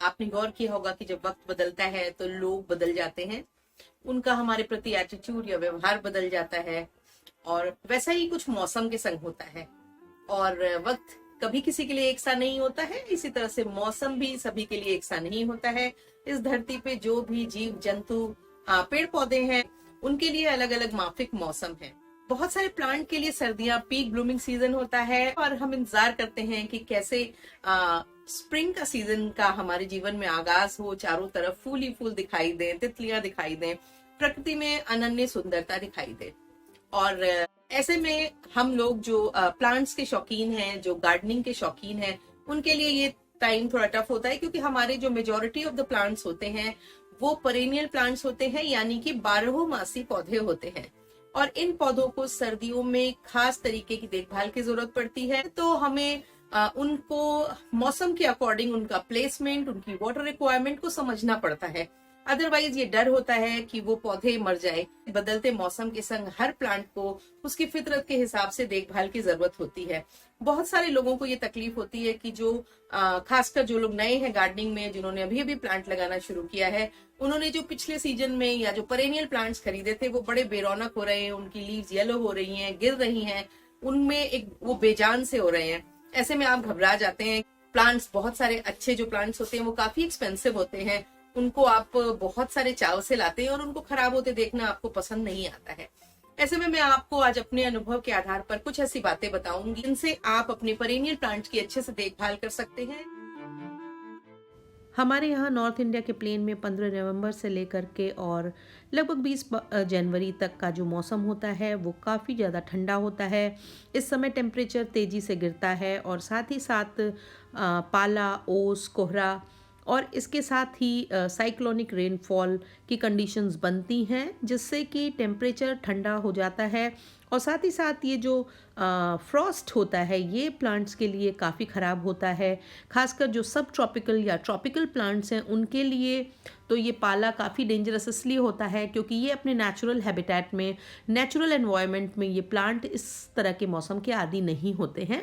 आपने गौर किया होगा कि जब वक्त बदलता है तो लोग बदल जाते हैं, उनका हमारे प्रति एटीट्यूड या व्यवहार बदल जाता है। और वैसा ही कुछ मौसम के संग होता है। और वक्त कभी किसी के लिए एक सा नहीं होता है, इसी तरह से मौसम भी सभी के लिए एक सा नहीं होता है। इस धरती पे जो भी जीव जंतु, पेड़ पौधे हैं, उनके लिए अलग अलग माफिक मौसम है। बहुत सारे प्लांट के लिए सर्दियां पीक ब्लूमिंग सीजन होता है और हम इंतजार करते हैं कि कैसे स्प्रिंग का सीजन का हमारे जीवन में आगाज हो, चारों तरफ फूल ही फूल दिखाई दे, तितलियां दिखाई दें, प्रकृति में अनन्य सुंदरता दिखाई दे। और ऐसे में हम लोग जो प्लांट्स के शौकीन हैं, जो गार्डनिंग के शौकीन हैं, उनके लिए ये टाइम थोड़ा टफ होता है, क्योंकि हमारे जो मेजोरिटी ऑफ द प्लांट्स होते हैं वो पेरेनियल प्लांट्स होते हैं, यानी कि 12 मासी पौधे होते हैं। और इन पौधों को सर्दियों में खास तरीके की देखभाल की जरूरत पड़ती है। तो हमें उनको मौसम के अकॉर्डिंग उनका प्लेसमेंट, उनकी वाटर रिक्वायरमेंट को समझना पड़ता है। अदरवाइज ये डर होता है कि वो पौधे मर जाए। बदलते मौसम के संग हर प्लांट को उसकी फितरत के हिसाब से देखभाल की जरूरत होती है। बहुत सारे लोगों को ये तकलीफ होती है कि जो खासकर जो लोग नए हैं गार्डनिंग में, जिन्होंने अभी अभी प्लांट लगाना शुरू किया है, उन्होंने जो पिछले सीजन में या जो पेरेनियल प्लांट्स खरीदे थे वो बड़े बेरौनक हो रहे हैं, उनकी लीव्स येलो हो रही हैं, गिर रही हैं, उनमें एक वो बेजान से हो रहे हैं। ऐसे में आप घबरा जाते हैं। प्लांट्स, बहुत सारे अच्छे जो प्लांट्स होते हैं वो काफी एक्सपेंसिव होते हैं, उनको आप बहुत सारे चाव से लाते हैं और उनको खराब होते देखना आपको पसंद नहीं आता है। ऐसे में मैं आपको आज अपने अनुभव के आधार पर कुछ ऐसी बातें बताऊंगी जिनसे आप अपने पेरेनियल प्लांट्स की अच्छे से देखभाल कर सकते हैं। हमारे यहाँ नॉर्थ इंडिया के प्लेन में 15 नवंबर से लेकर के और लगभग 20 जनवरी तक का जो मौसम होता है वो काफ़ी ज़्यादा ठंडा होता है। इस समय टेम्परेचर तेज़ी से गिरता है और साथ ही साथ पाला, ओस, कोहरा और इसके साथ ही साइक्लोनिक रेनफॉल की कंडीशंस बनती हैं, जिससे कि टेम्परेचर ठंडा हो जाता है। और साथ ही साथ ये जो फ्रॉस्ट होता है ये प्लांट्स के लिए काफ़ी ख़राब होता है। खासकर जो सब ट्रॉपिकल या ट्रॉपिकल प्लांट्स हैं उनके लिए तो ये पाला काफ़ी डेंजरस इसलिए होता है क्योंकि ये अपने नेचुरल हैबिटेट में, नेचुरल एनवायरनमेंट में ये प्लांट इस तरह के मौसम के आदी नहीं होते हैं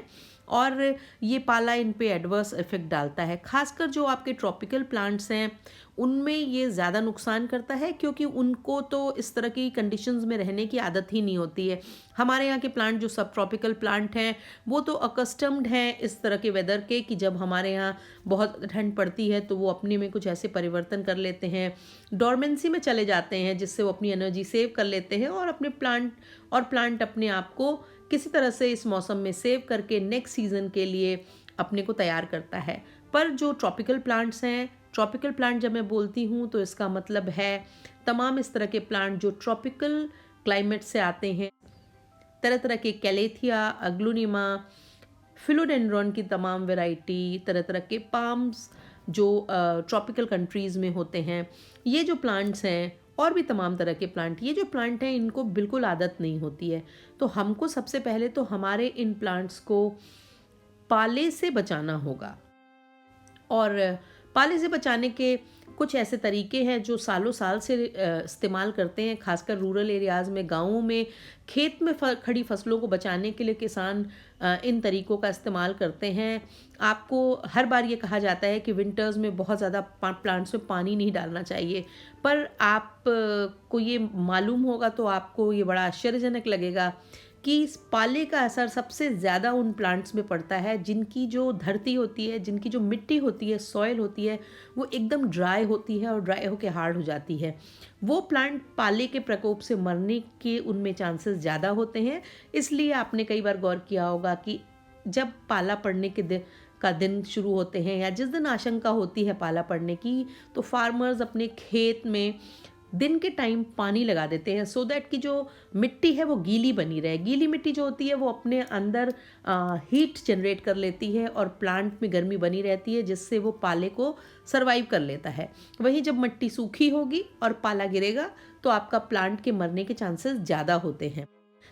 और ये पाला इन पे एडवर्स इफेक्ट डालता है। खासकर जो आपके ट्रॉपिकल प्लांट्स हैं उनमें ये ज़्यादा नुकसान करता है क्योंकि उनको तो इस तरह की कंडीशंस में रहने की आदत ही नहीं होती है। हमारे यहाँ के प्लांट जो सब ट्रॉपिकल प्लांट हैं वो तो अकस्टम्ड हैं इस तरह के वेदर के कि जब हमारे यहाँ बहुत ठंड पड़ती है तो वो अपने में कुछ ऐसे परिवर्तन कर लेते हैं, डोरमेंसी में चले जाते हैं, जिससे वो अपनी एनर्जी सेव कर लेते हैं और अपने प्लांट अपने आप को किसी तरह से इस मौसम में सेव करके नेक्स्ट सीज़न के लिए अपने को तैयार करता है। पर जो ट्रॉपिकल प्लांट्स हैं, ट्रॉपिकल प्लांट जब मैं बोलती हूँ तो इसका मतलब है तमाम इस तरह के प्लांट जो ट्रॉपिकल क्लाइमेट से आते हैं। तरह तरह के कैलेथिया, अग्लोनिमा, फिलोडेंड्रॉन की तमाम वैरायटी, तरह तरह के पाम्स जो ट्रॉपिकल कंट्रीज़ में होते हैं, ये जो प्लांट्स हैं और भी तमाम तरह के प्लांट, ये जो प्लांट हैं इनको बिल्कुल आदत नहीं होती है। तो हमको सबसे पहले तो हमारे इन प्लांट्स को पाले से बचाना होगा। और पाले से बचाने के कुछ ऐसे तरीके हैं जो सालों साल से इस्तेमाल करते हैं। खासकर रूरल एरियाज़ में, गाँवों में, खेत में खड़ी फसलों को बचाने के लिए किसान इन तरीक़ों का इस्तेमाल करते हैं। आपको हर बार ये कहा जाता है कि विंटर्स में बहुत ज़्यादा प्लांट्स में पानी नहीं डालना चाहिए, पर आप को ये मालूम होगा तो आपको ये बड़ा आश्चर्यजनक लगेगा कि इस पाले का असर सबसे ज़्यादा उन प्लांट्स में पड़ता है जिनकी जो धरती होती है, जिनकी जो मिट्टी होती है, सॉइल होती है, वो एकदम ड्राई होती है और ड्राई होकर हार्ड हो जाती है। वो प्लांट पाले के प्रकोप से मरने के उनमें चांसेस ज़्यादा होते हैं। इसलिए आपने कई बार गौर किया होगा कि जब पाला पड़ने के दिन शुरू होते हैं या जिस दिन आशंका होती है पाला पड़ने की, तो फार्मर्स अपने खेत में दिन के टाइम पानी लगा देते हैं सो दैट कि जो मिट्टी है वो गीली बनी रहे। गीली मिट्टी जो होती है वो अपने अंदर हीट जनरेट कर लेती है और प्लांट में गर्मी बनी रहती है, जिससे वो पाले को सरवाइव कर लेता है। वहीं जब मिट्टी सूखी होगी और पाला गिरेगा तो आपका प्लांट के मरने के चांसेस ज़्यादा होते हैं।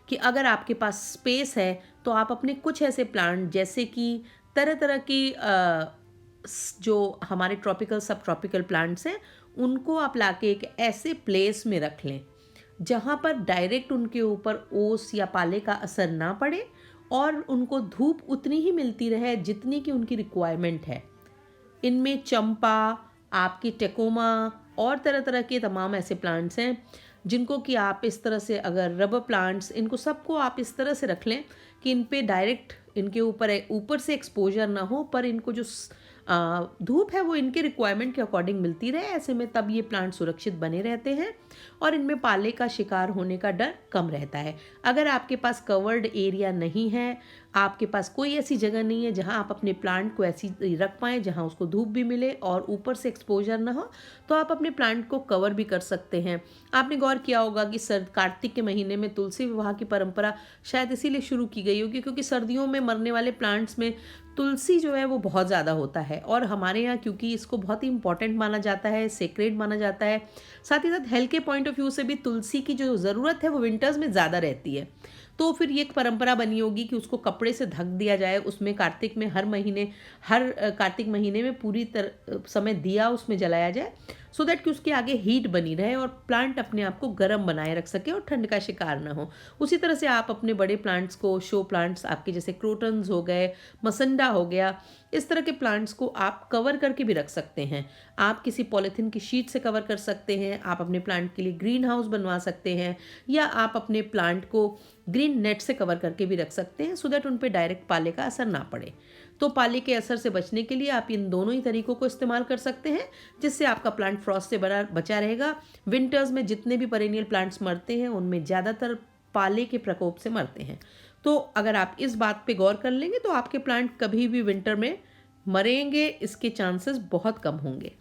कि अगर आपके पास स्पेस है तो आप अपने कुछ ऐसे प्लांट जैसे कि तरह तरह की जो हमारे ट्रॉपिकल सब ट्रॉपिकल प्लांट्स हैं उनको आप लाके एक ऐसे प्लेस में रख लें जहाँ पर डायरेक्ट उनके ऊपर ओस या पाले का असर ना पड़े और उनको धूप उतनी ही मिलती रहे जितनी कि उनकी रिक्वायरमेंट है। इनमें चंपा, आपकी टेकोमा और तरह तरह के तमाम ऐसे प्लांट्स हैं जिनको कि आप इस तरह से, अगर रबर प्लांट्स, इनको सबको आप इस तरह से रख लें कि इन पे डायरेक्ट इनके ऊपर से एक्सपोजर ना हो, पर इनको जो धूप है वो इनके रिक्वायरमेंट के अकॉर्डिंग मिलती रहे। ऐसे में तब ये प्लांट सुरक्षित बने रहते हैं और इनमें पाले का शिकार होने का डर कम रहता है। अगर आपके पास कवर्ड एरिया नहीं है, आपके पास कोई ऐसी जगह नहीं है जहां आप अपने प्लांट को ऐसी रख पाएँ जहां उसको धूप भी मिले और ऊपर से एक्सपोजर ना हो, तो आप अपने प्लांट को कवर भी कर सकते हैं। आपने गौर किया होगा कि कार्तिक के महीने में तुलसी विवाह की परंपरा शायद इसीलिए शुरू की गई होगी क्योंकि सर्दियों में मरने वाले प्लांट्स में तुलसी जो है वो बहुत ज़्यादा होता है। और हमारे यहाँ क्योंकि इसको बहुत ही इंपॉर्टेंट माना जाता है, सेक्रेड माना जाता है, साथ ही साथ हेल्थ के पॉइंट ऑफ व्यू से भी तुलसी की जो ज़रूरत है वो विंटर्स में ज़्यादा रहती है। तो फिर ये एक परंपरा बनी होगी कि उसको कपड़े से ढक दिया जाए, उसमें कार्तिक में हर कार्तिक महीने में पूरी तरह समय दिया उसमें जलाया जाए, सो दैट कि उसके आगे हीट बनी रहे और प्लांट अपने आप को गर्म बनाए रख सके और ठंड का शिकार ना हो। उसी तरह से आप अपने बड़े प्लांट्स को, शो प्लांट्स आपके जैसे क्रोटन्स हो गए, मसंडा हो गया, इस तरह के प्लांट्स को आप कवर करके भी रख सकते हैं। आप किसी पॉलीथीन की शीट से कवर कर सकते हैं, आप अपने प्लांट के लिए ग्रीन हाउस बनवा सकते हैं, या आप अपने प्लांट को ग्रीन नेट से कवर करके भी रख सकते हैं, सो दैट उन पे डायरेक्ट पाले का असर ना पड़े। तो पाले के असर से बचने के लिए आप इन दोनों ही तरीकों को इस्तेमाल कर सकते हैं, जिससे आपका प्लांट फ्रॉस्ट से बचा रहेगा। विंटर्स में जितने भी पेरेनियल प्लांट्स मरते हैं उनमें ज़्यादातर पाले के प्रकोप से मरते हैं। तो अगर आप इस बात पे गौर कर लेंगे तो आपके प्लांट कभी भी विंटर में मरेंगे इसके चांसेस बहुत कम होंगे।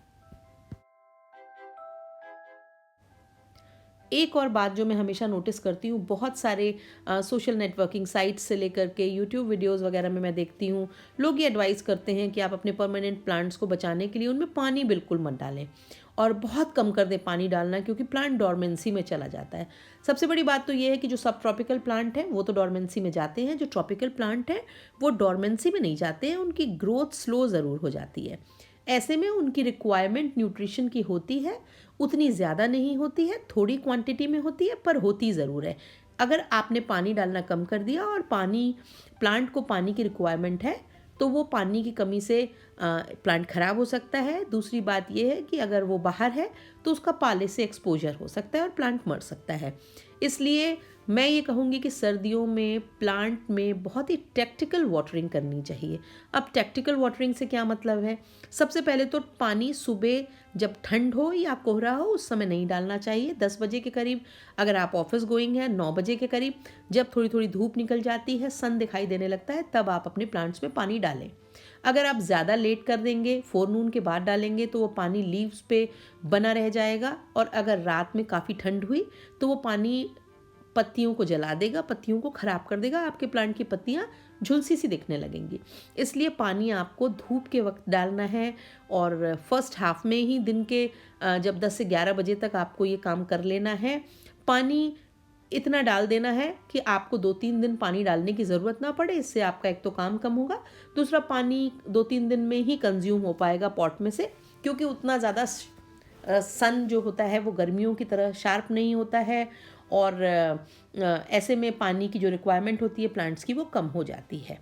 एक और बात जो मैं हमेशा नोटिस करती हूँ, बहुत सारे सोशल नेटवर्किंग साइट्स से लेकर के यूट्यूब वीडियोस वगैरह में मैं देखती हूँ, लोग ये एडवाइस करते हैं कि आप अपने परमानेंट प्लांट्स को बचाने के लिए उनमें पानी बिल्कुल मत डालें और बहुत कम कर दें पानी डालना, क्योंकि प्लांट डॉर्मेंसी में चला जाता है। सबसे बड़ी बात तो ये है कि जो सब ट्रॉपिकल प्लांट हैं वो तो डॉर्मेंसी में जाते हैं, जो ट्रॉपिकल प्लांट हैं वो डॉर्मेंसी में नहीं जाते हैं, उनकी ग्रोथ स्लो ज़रूर हो जाती है। ऐसे में उनकी रिक्वायरमेंट न्यूट्रिशन की होती है, उतनी ज़्यादा नहीं होती है, थोड़ी क्वांटिटी में होती है, पर होती ज़रूर है। अगर आपने पानी डालना कम कर दिया और प्लांट को पानी की रिक्वायरमेंट है, तो वो पानी की कमी से प्लांट ख़राब हो सकता है। दूसरी बात ये है कि अगर वो बाहर है तो उसका पाले से एक्सपोजर हो सकता है और प्लांट मर सकता है। इसलिए मैं ये कहूँगी कि सर्दियों में प्लांट में बहुत ही टैक्टिकल वाटरिंग करनी चाहिए। अब टैक्टिकल वाटरिंग से क्या मतलब है? सबसे पहले तो पानी सुबह जब ठंड हो या कोहरा हो उस समय नहीं डालना चाहिए। 10 बजे के करीब, अगर आप ऑफिस गोइंग हैं 9 बजे के करीब, जब थोड़ी थोड़ी धूप निकल जाती है, सन दिखाई देने लगता है, तब आप अपने प्लांट्स में पानी डालें। अगर आप ज़्यादा लेट कर देंगे, फोरनून के बाद डालेंगे, तो वो पानी लीव्स पे बना रह जाएगा, और अगर रात में काफ़ी ठंड हुई तो वो पानी पत्तियों को जला देगा, पत्तियों को ख़राब कर देगा, आपके प्लांट की पत्तियाँ झुलसी सी दिखने लगेंगी। इसलिए पानी आपको धूप के वक्त डालना है, और फर्स्ट हाफ में ही दिन के जब 10 से 11 बजे तक आपको ये काम कर लेना है। पानी इतना डाल देना है कि आपको 2-3 दिन पानी डालने की ज़रूरत ना पड़े। इससे आपका एक तो काम कम होगा, दूसरा पानी 2-3 दिन में ही कंज्यूम हो पाएगा पॉट में से, क्योंकि उतना ज़्यादा सन जो होता है वो गर्मियों की तरह शार्प नहीं होता है, और ऐसे में पानी की जो रिक्वायरमेंट होती है प्लांट्स की वो कम हो जाती है।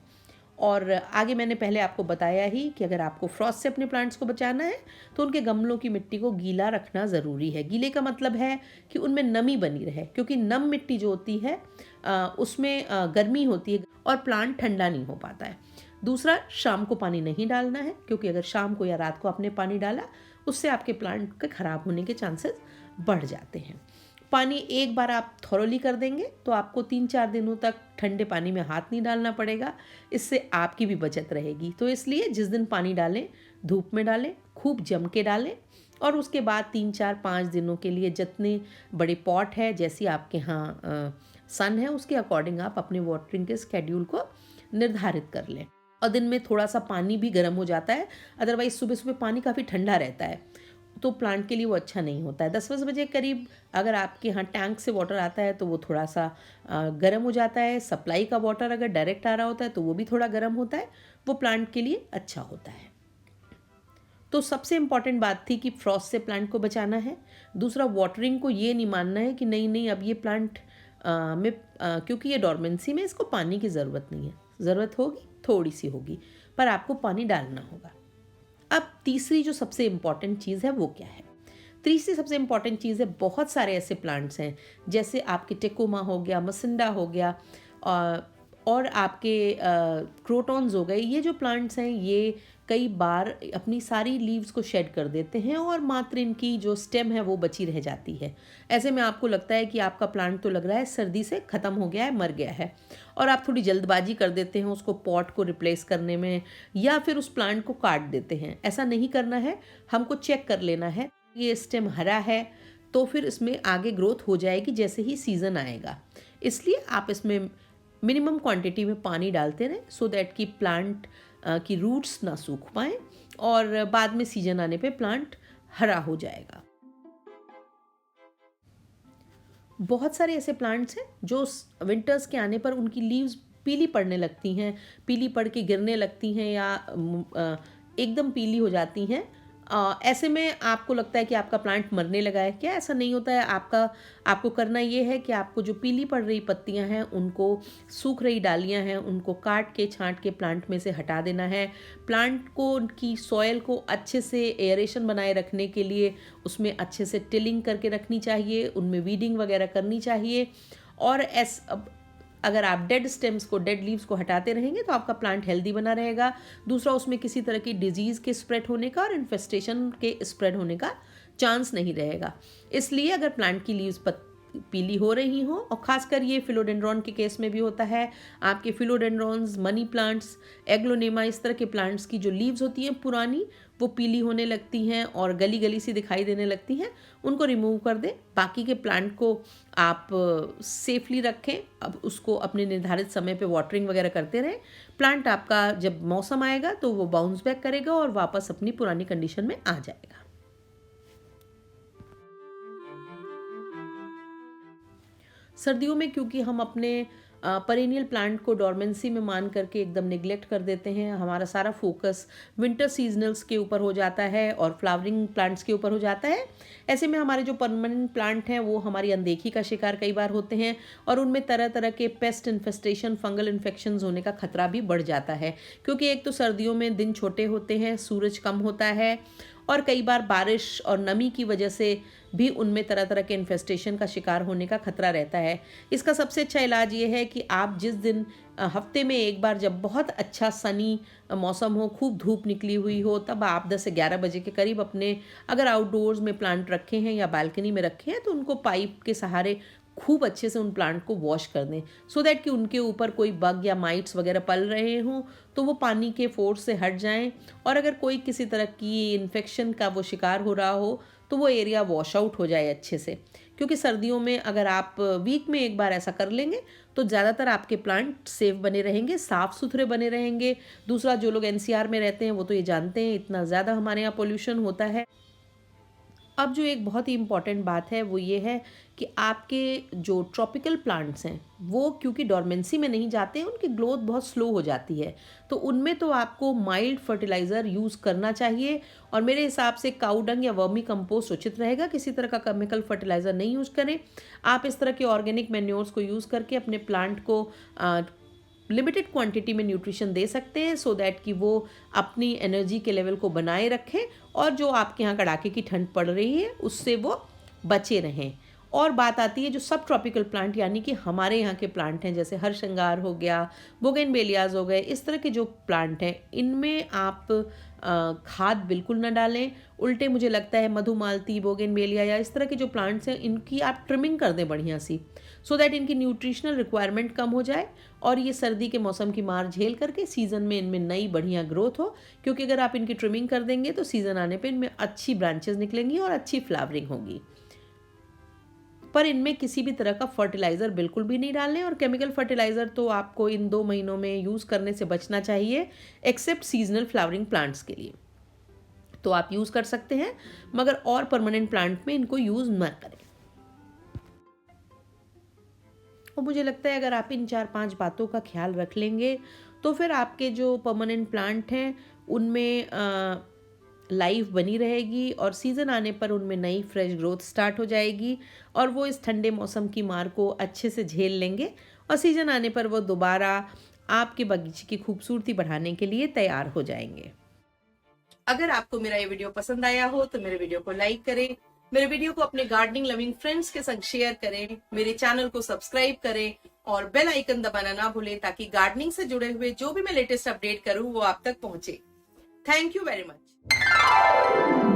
और आगे मैंने पहले आपको बताया ही कि अगर आपको फ्रॉस्ट से अपने प्लांट्स को बचाना है तो उनके गमलों की मिट्टी को गीला रखना ज़रूरी है। गीले का मतलब है कि उनमें नमी बनी रहे, क्योंकि नम मिट्टी जो होती है उसमें गर्मी होती है और प्लांट ठंडा नहीं हो पाता है। दूसरा, शाम को पानी नहीं डालना है, क्योंकि अगर शाम को या रात को आपने पानी डाला उससे आपके प्लांट के ख़राब होने के चांसेस बढ़ जाते हैं। पानी एक बार आप थॉरोली कर देंगे तो आपको 3-4 दिनों तक ठंडे पानी में हाथ नहीं डालना पड़ेगा। इससे आपकी भी बचत रहेगी। तो इसलिए जिस दिन पानी डालें, धूप में डालें, खूब जम के डालें, और उसके बाद 3-4-5 दिनों के लिए जितने बड़े पॉट है, जैसी आपके यहाँ सन है, उसके अकॉर्डिंग आप अपने वाटरिंग के स्केड्यूल को निर्धारित कर लें। और दिन में थोड़ा सा पानी भी गर्म हो जाता है, अदरवाइज सुबह सुबह पानी काफ़ी ठंडा रहता है तो प्लांट के लिए वो अच्छा नहीं होता है। 10-10 बजे करीब अगर आपके यहाँ टैंक से वाटर आता है तो वो थोड़ा सा गर्म हो जाता है। सप्लाई का वाटर अगर डायरेक्ट आ रहा होता है तो वो भी थोड़ा गर्म होता है, वो प्लांट के लिए अच्छा होता है। तो सबसे इम्पॉर्टेंट बात थी कि फ्रॉस्ट से प्लांट को बचाना है। दूसरा, वाटरिंग को ये नहीं मानना है कि नहीं अब ये प्लांट में क्योंकि ये डॉर्मेंसी में, इसको पानी की ज़रूरत नहीं है। ज़रूरत होगी, थोड़ी सी होगी, पर आपको पानी डालना होगा। अब तीसरी जो सबसे इम्पॉर्टेंट चीज़ है वो क्या है? तीसरी सबसे इम्पॉर्टेंट चीज़ है, बहुत सारे ऐसे प्लांट्स हैं जैसे आपके टेकोमा हो गया, मसिंडा हो गया, और आपके क्रोटॉन्स हो गए। ये जो प्लांट्स हैं ये कई बार अपनी सारी लीव्स को शेड कर देते हैं और मात्र इनकी जो स्टेम है वो बची रह जाती है। ऐसे में आपको लगता है कि आपका प्लांट तो लग रहा है सर्दी से ख़त्म हो गया है, मर गया है, और आप थोड़ी जल्दबाजी कर देते हैं उसको पॉट को रिप्लेस करने में, या फिर उस प्लांट को काट देते हैं। ऐसा नहीं करना है, हमको चेक कर लेना है ये स्टेम हरा है तो फिर इसमें आगे ग्रोथ हो जाएगी जैसे ही सीज़न आएगा। इसलिए आप इसमें मिनिमम क्वांटिटी में पानी डालते रहें सो दैट कि प्लांट की रूट्स ना सूख पाएँ और बाद में सीजन आने पे प्लांट हरा हो जाएगा। बहुत सारे ऐसे प्लांट्स हैं जो विंटर्स के आने पर उनकी लीव्स पीली पड़ने लगती हैं, पीली पड़ के गिरने लगती हैं या एकदम पीली हो जाती हैं। ऐसे में आपको लगता है कि आपका प्लांट मरने लगा है। क्या ऐसा नहीं होता है। आपको करना ये है कि आपको जो पीली पड़ रही पत्तियां हैं, उनको, सूख रही डालियां हैं, उनको काट के छांट के प्लांट में से हटा देना है। प्लांट को, उनकी सॉयल को अच्छे से एयरेशन बनाए रखने के लिए उसमें अच्छे से टिलिंग करके रखनी चाहिए, उनमें वीडिंग वगैरह करनी चाहिए। और अगर आप डेड स्टेम्स को, डेड लीव्स को हटाते रहेंगे तो आपका प्लांट हेल्दी बना रहेगा। दूसरा, उसमें किसी तरह की डिजीज़ के स्प्रेड होने का और इन्फेस्टेशन के स्प्रेड होने का चांस नहीं रहेगा। इसलिए अगर प्लांट की लीव्स पीली हो रही हो, और ख़ासकर ये फिलोडेंड्रॉन के केस में भी होता है, आपके फिलोडेंड्रॉन्स, मनी प्लांट्स, एग्लोनेमा, इस तरह के प्लांट्स की जो लीव्स होती हैं पुरानी, वो पीली होने लगती हैं और गली गली सी दिखाई देने लगती हैं, उनको रिमूव कर दें। बाकी के प्लांट को आप सेफली रखें। अब उसको अपने निर्धारित समय पे वाटरिंग वगैरह करते रहें। प्लांट आपका जब मौसम आएगा तो वो बाउंस बैक करेगा और वापस अपनी पुरानी कंडीशन में आ जाएगा। सर्दियों में क्योंकि हम अपने पेरेनियल प्लांट को डोरमेंसी में मान करके एकदम निगलेक्ट कर देते हैं, हमारा सारा फोकस विंटर सीजनल्स के ऊपर हो जाता है और फ्लावरिंग प्लांट्स के ऊपर हो जाता है। ऐसे में हमारे जो परमानेंट प्लांट हैं वो हमारी अनदेखी का शिकार कई बार होते हैं और उनमें तरह तरह के पेस्ट इन्फेस्टेशन, फंगल इन्फेक्शंस होने का खतरा भी बढ़ जाता है। क्योंकि एक तो सर्दियों में दिन छोटे होते हैं, सूरज कम होता है, और कई बार बारिश और नमी की वजह से भी उनमें तरह तरह के इन्फेस्टेशन का शिकार होने का खतरा रहता है। इसका सबसे अच्छा इलाज ये है कि आप जिस दिन हफ्ते में एक बार, जब बहुत अच्छा सनी मौसम हो, खूब धूप निकली हुई हो, तब आप 10 से 11 बजे के करीब अपने, अगर आउटडोर्स में प्लांट रखे हैं या बालकनी में रखे हैं, तो उनको पाइप के सहारे खूब अच्छे से उन प्लांट को वॉश कर दें, सो दैट कि उनके ऊपर कोई बग या माइट्स वगैरह पल रहे हों तो वो पानी के फोर्स से हट जाएं। और अगर कोई किसी तरह की इन्फेक्शन का वो शिकार हो रहा हो तो वो एरिया वॉश आउट हो जाए अच्छे से। क्योंकि सर्दियों में अगर आप वीक में एक बार ऐसा कर लेंगे तो ज़्यादातर आपके प्लांट सेफ बने रहेंगे, साफ़ सुथरे बने रहेंगे। दूसरा, जो लोग एनसीआर में रहते हैं वो तो ये जानते हैं, इतना ज़्यादा हमारे यहाँ पोल्यूशन होता है। अब जो एक बहुत ही इम्पॉर्टेंट बात है वो ये है कि आपके जो ट्रॉपिकल प्लांट्स हैं वो क्योंकि डोरमेंसी में नहीं जाते हैं, उनकी ग्रोथ बहुत स्लो हो जाती है, तो उनमें तो आपको माइल्ड फर्टिलाइज़र यूज़ करना चाहिए। और मेरे हिसाब से काऊ डंग या वर्मी कंपोस्ट उचित रहेगा। किसी तरह का केमिकल फर्टिलाइज़र नहीं यूज़ करें। आप इस तरह के ऑर्गेनिक मैन्योर्स को यूज़ करके अपने प्लांट को लिमिटेड क्वांटिटी में न्यूट्रिशन दे सकते हैं, सो दैट कि वो अपनी एनर्जी के लेवल को बनाए रखें और जो आपके यहाँ कड़ाके की ठंड पड़ रही है उससे वो बचे रहें। और बात आती है जो सब ट्रॉपिकल प्लांट, यानी कि हमारे यहाँ के प्लांट हैं, जैसे हरशंगार हो गया, बोगेनवेलियाज हो गए, इस तरह के जो प्लांट हैं इनमें आप खाद बिल्कुल ना डालें। उल्टे मुझे लगता है मधुमालती, बोगेनवेलिया या इस तरह के जो प्लांट्स हैं इनकी आप ट्रिमिंग कर दें बढ़िया सी, सो दैट इनकी न्यूट्रिशनल रिक्वायरमेंट कम हो जाए और ये सर्दी के मौसम की मार झेल करके सीज़न में इनमें नई बढ़िया ग्रोथ हो। क्योंकि अगर आप इनकी ट्रिमिंग कर देंगे तो सीज़न आने पे इनमें अच्छी ब्रांचेस निकलेंगी और अच्छी फ्लावरिंग होगी। पर इनमें किसी भी तरह का फर्टिलाइज़र बिल्कुल भी नहीं डालने, और केमिकल फर्टिलाइज़र तो आपको इन 2 महीनों में यूज़ करने से बचना चाहिए, एक्सेप्ट सीजनल फ्लावरिंग प्लांट्स के लिए तो आप यूज़ कर सकते हैं, मगर और परमानेंट प्लांट में इनको यूज़ न करें। और मुझे लगता है अगर आप इन 4-5 बातों का ख्याल रख लेंगे तो फिर आपके जो परमानेंट प्लांट हैं उनमें लाइफ बनी रहेगी और सीज़न आने पर उनमें नई फ्रेश ग्रोथ स्टार्ट हो जाएगी और वो इस ठंडे मौसम की मार को अच्छे से झेल लेंगे और सीज़न आने पर वो दोबारा आपके बगीचे की खूबसूरती बढ़ाने के लिए तैयार हो जाएंगे। अगर आपको मेरा ये वीडियो पसंद आया हो तो मेरे वीडियो को लाइक करें, मेरे वीडियो को अपने गार्डनिंग लविंग फ्रेंड्स के संग शेयर करें, मेरे चैनल को सब्सक्राइब करें और बेल आइकन दबाना ना भूलें ताकि गार्डनिंग से जुड़े हुए जो भी मैं लेटेस्ट अपडेट करूं वो आप तक पहुंचे। Thank you very much.